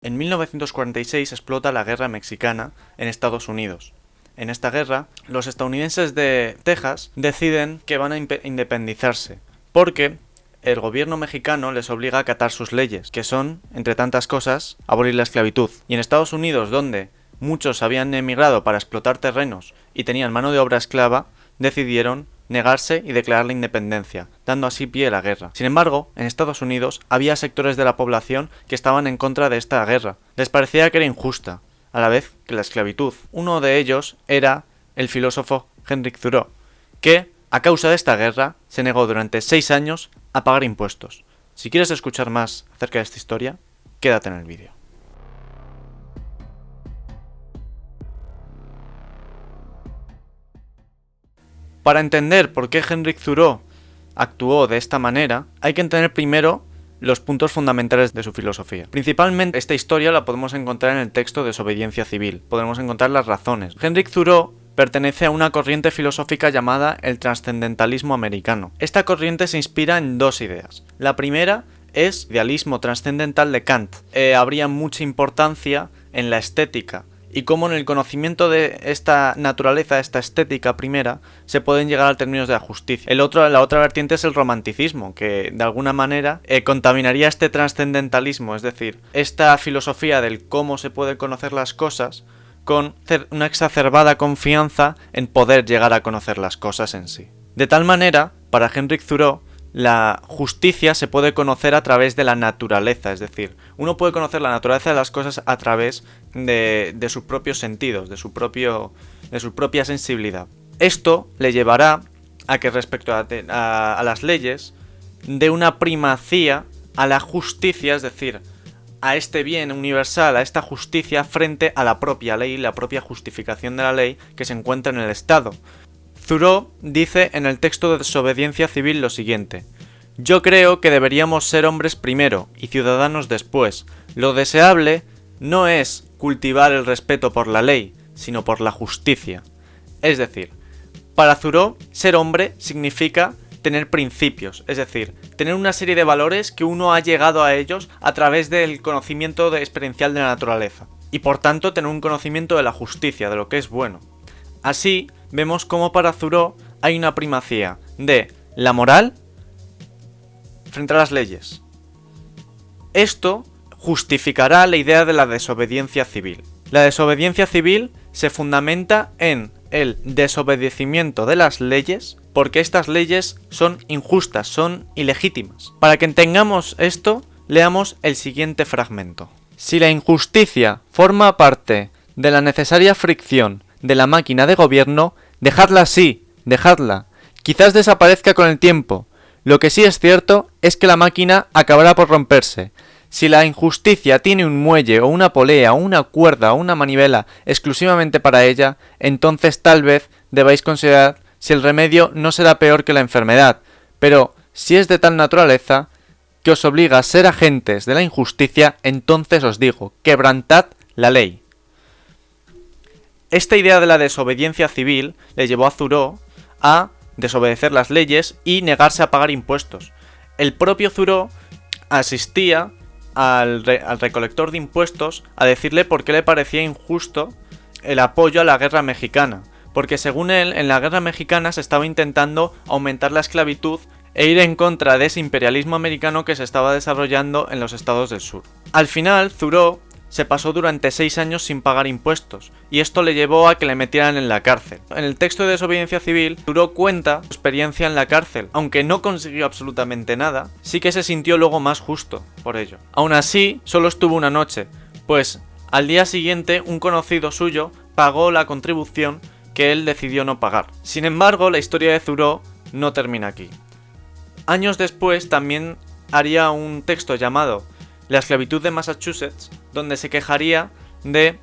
En 1946 explota la Guerra Mexicana en Estados Unidos. En esta guerra, los estadounidenses de Texas deciden que van a independizarse, porque el gobierno mexicano les obliga a acatar sus leyes, que son, entre tantas cosas, abolir la esclavitud. Y en Estados Unidos, donde muchos habían emigrado para explotar terrenos y tenían mano de obra esclava, decidieron negarse y declarar la independencia, dando así pie a la guerra. Sin embargo, en Estados Unidos había sectores de la población que estaban en contra de esta guerra. Les parecía que era injusta, a la vez que la esclavitud. Uno de ellos era el filósofo Henry Thoreau, que, a causa de esta guerra, se negó durante 6 años a pagar impuestos. Si quieres escuchar más acerca de esta historia, quédate en el vídeo. Para entender por qué Henry Thoreau actuó de esta manera, hay que entender primero los puntos fundamentales de su filosofía. Principalmente esta historia la podemos encontrar en el texto Desobediencia Civil. Podemos encontrar las razones. Henry Thoreau pertenece a una corriente filosófica llamada el trascendentalismo americano. Esta corriente se inspira en dos ideas. La primera es el idealismo trascendental de Kant. Habría mucha importancia en la estética y cómo en el conocimiento de esta naturaleza, esta estética primera, se pueden llegar a términos de la justicia. La otra vertiente es el romanticismo, que de alguna manera contaminaría este trascendentalismo, es decir, esta filosofía del cómo se pueden conocer las cosas con una exacerbada confianza en poder llegar a conocer las cosas en sí. De tal manera, para Henry Thoreau, la justicia se puede conocer a través de la naturaleza, es decir, uno puede conocer la naturaleza de las cosas a través de sus propios sentidos, de su propia sensibilidad. Esto le llevará a que respecto a las leyes dé una primacía a la justicia, es decir, a este bien universal, a esta justicia frente a la propia ley, la propia justificación de la ley que se encuentra en el Estado. Thoreau dice en el texto de Desobediencia Civil lo siguiente: yo creo que deberíamos ser hombres primero y ciudadanos después. Lo deseable no es cultivar el respeto por la ley, sino por la justicia. Es decir, para Thoreau, ser hombre significa tener principios, es decir, tener una serie de valores que uno ha llegado a ellos a través del conocimiento experiencial de la naturaleza, y por tanto tener un conocimiento de la justicia, de lo que es bueno. Así, vemos cómo para Thoreau hay una primacía de la moral frente a las leyes. Esto justificará la idea de la desobediencia civil. La desobediencia civil se fundamenta en el desobedecimiento de las leyes porque estas leyes son injustas, son ilegítimas. Para que entendamos esto, leamos el siguiente fragmento. Si la injusticia forma parte de la necesaria fricción de la máquina de gobierno, dejadla así, dejadla. Quizás desaparezca con el tiempo. Lo que sí es cierto es que la máquina acabará por romperse. Si la injusticia tiene un muelle o una polea o una cuerda o una manivela exclusivamente para ella, entonces tal vez debáis considerar si el remedio no será peor que la enfermedad. Pero si es de tal naturaleza que os obliga a ser agentes de la injusticia, entonces os digo, quebrantad la ley. Esta idea de la desobediencia civil le llevó a Thoreau a desobedecer las leyes y negarse a pagar impuestos. El propio Thoreau asistía al recolector de impuestos a decirle por qué le parecía injusto el apoyo a la guerra mexicana, porque según él, en la guerra mexicana se estaba intentando aumentar la esclavitud e ir en contra de ese imperialismo americano que se estaba desarrollando en los estados del sur. Al final, Thoreau se pasó durante 6 años sin pagar impuestos, y esto le llevó a que le metieran en la cárcel. En el texto de Desobediencia Civil, Thoreau cuenta su experiencia en la cárcel. Aunque no consiguió absolutamente nada, sí que se sintió luego más justo por ello. Aún así, solo estuvo una noche, pues al día siguiente un conocido suyo pagó la contribución que él decidió no pagar. Sin embargo, la historia de Thoreau no termina aquí. Años después también haría un texto llamado La esclavitud de Massachusetts, donde se quejaría de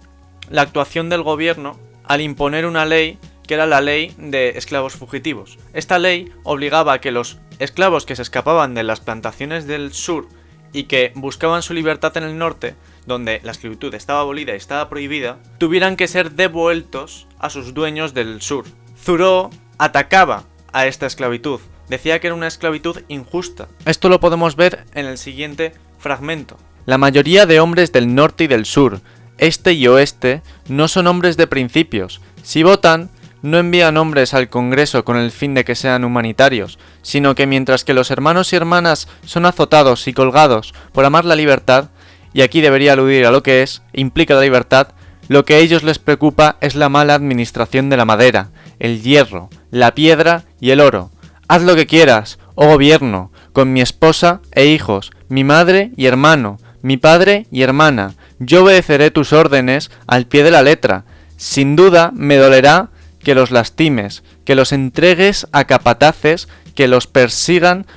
la actuación del gobierno al imponer una ley que era la ley de esclavos fugitivos. Esta ley obligaba a que los esclavos que se escapaban de las plantaciones del sur y que buscaban su libertad en el norte, donde la esclavitud estaba abolida y estaba prohibida, tuvieran que ser devueltos a sus dueños del sur. Thoreau atacaba a esta esclavitud, decía que era una esclavitud injusta. Esto lo podemos ver en el siguiente fragmento. La mayoría de hombres del norte y del sur, este y oeste, no son hombres de principios. Si votan, no envían hombres al Congreso con el fin de que sean humanitarios, sino que mientras que los hermanos y hermanas son azotados y colgados por amar la libertad, y aquí debería aludir a lo que implica la libertad, lo que a ellos les preocupa es la mala administración de la madera, el hierro, la piedra y el oro. Haz lo que quieras, oh gobierno, con mi esposa e hijos, mi madre y hermano, mi padre y hermana. Yo obedeceré tus órdenes al pie de la letra. Sin duda me dolerá que los lastimes, que los entregues a capataces, que los persigan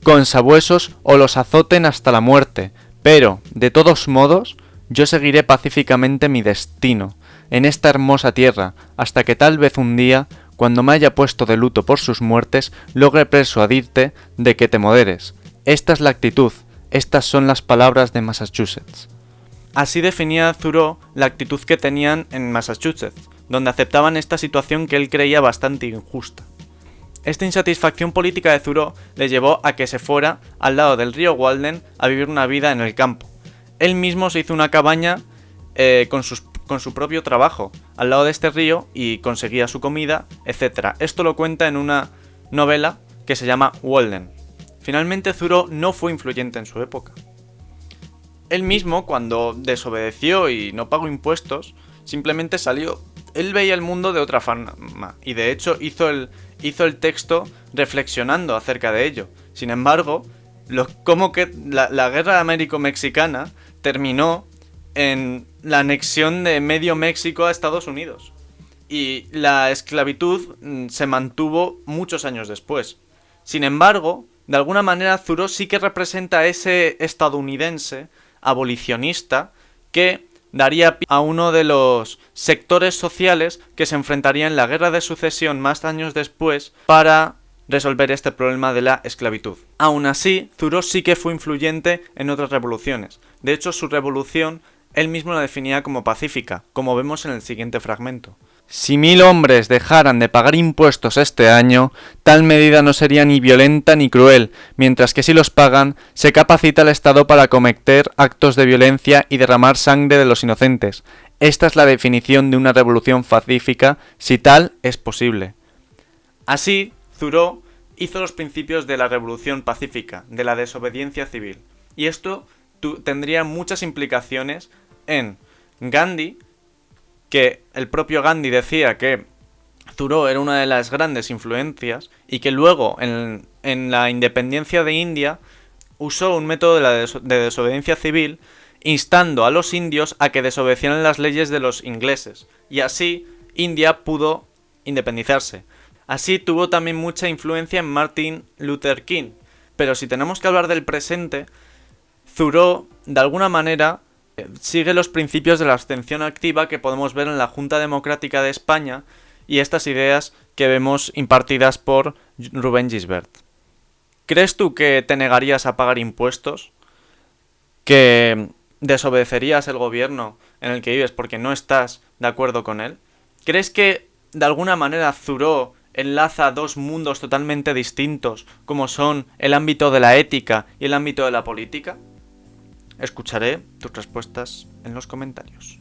con sabuesos o los azoten hasta la muerte. Pero, de todos modos, yo seguiré pacíficamente mi destino en esta hermosa tierra, hasta que tal vez un día, cuando me haya puesto de luto por sus muertes, logre persuadirte de que te moderes. Esta es la actitud, estas son las palabras de Massachusetts. Así definía Thoreau la actitud que tenían en Massachusetts, donde aceptaban esta situación que él creía bastante injusta. Esta insatisfacción política de Thoreau le llevó a que se fuera al lado del río Walden a vivir una vida en el campo. Él mismo se hizo una cabaña con su propio trabajo al lado de este río y conseguía su comida, etc. Esto lo cuenta en una novela que se llama Walden. Finalmente Thoreau no fue influyente en su época. Él mismo, cuando desobedeció y no pagó impuestos, simplemente salió. Él veía el mundo de otra forma y de hecho hizo el texto reflexionando acerca de ello. Sin embargo, como que la guerra américo-mexicana terminó en la anexión de medio México a Estados Unidos. Y la esclavitud se mantuvo muchos años después. Sin embargo, de alguna manera Thoreau sí que representa a ese estadounidense abolicionista que daría pie a uno de los sectores sociales que se enfrentaría en la guerra de sucesión más años después para resolver este problema de la esclavitud. Aún así, Thoreau sí que fue influyente en otras revoluciones. De hecho, su revolución él mismo la definía como pacífica, como vemos en el siguiente fragmento. Si 1000 hombres dejaran de pagar impuestos este año, tal medida no sería ni violenta ni cruel, mientras que si los pagan, se capacita al Estado para cometer actos de violencia y derramar sangre de los inocentes. Esta es la definición de una revolución pacífica, si tal es posible. Así, Thoreau hizo los principios de la revolución pacífica, de la desobediencia civil. Y esto tendría muchas implicaciones en Gandhi, que el propio Gandhi decía que Thoreau era una de las grandes influencias y que luego en la independencia de India usó un método de desobediencia civil instando a los indios a que desobedecieran las leyes de los ingleses y así India pudo independizarse. Así tuvo también mucha influencia en Martin Luther King, pero si tenemos que hablar del presente, Thoreau de alguna manera sigue los principios de la abstención activa que podemos ver en la Junta Democrática de España y estas ideas que vemos impartidas por Rubén Gisbert. ¿Crees tú que te negarías a pagar impuestos? ¿Que desobedecerías el gobierno en el que vives porque no estás de acuerdo con él? ¿Crees que de alguna manera Thoreau enlaza dos mundos totalmente distintos como son el ámbito de la ética y el ámbito de la política? Escucharé tus respuestas en los comentarios.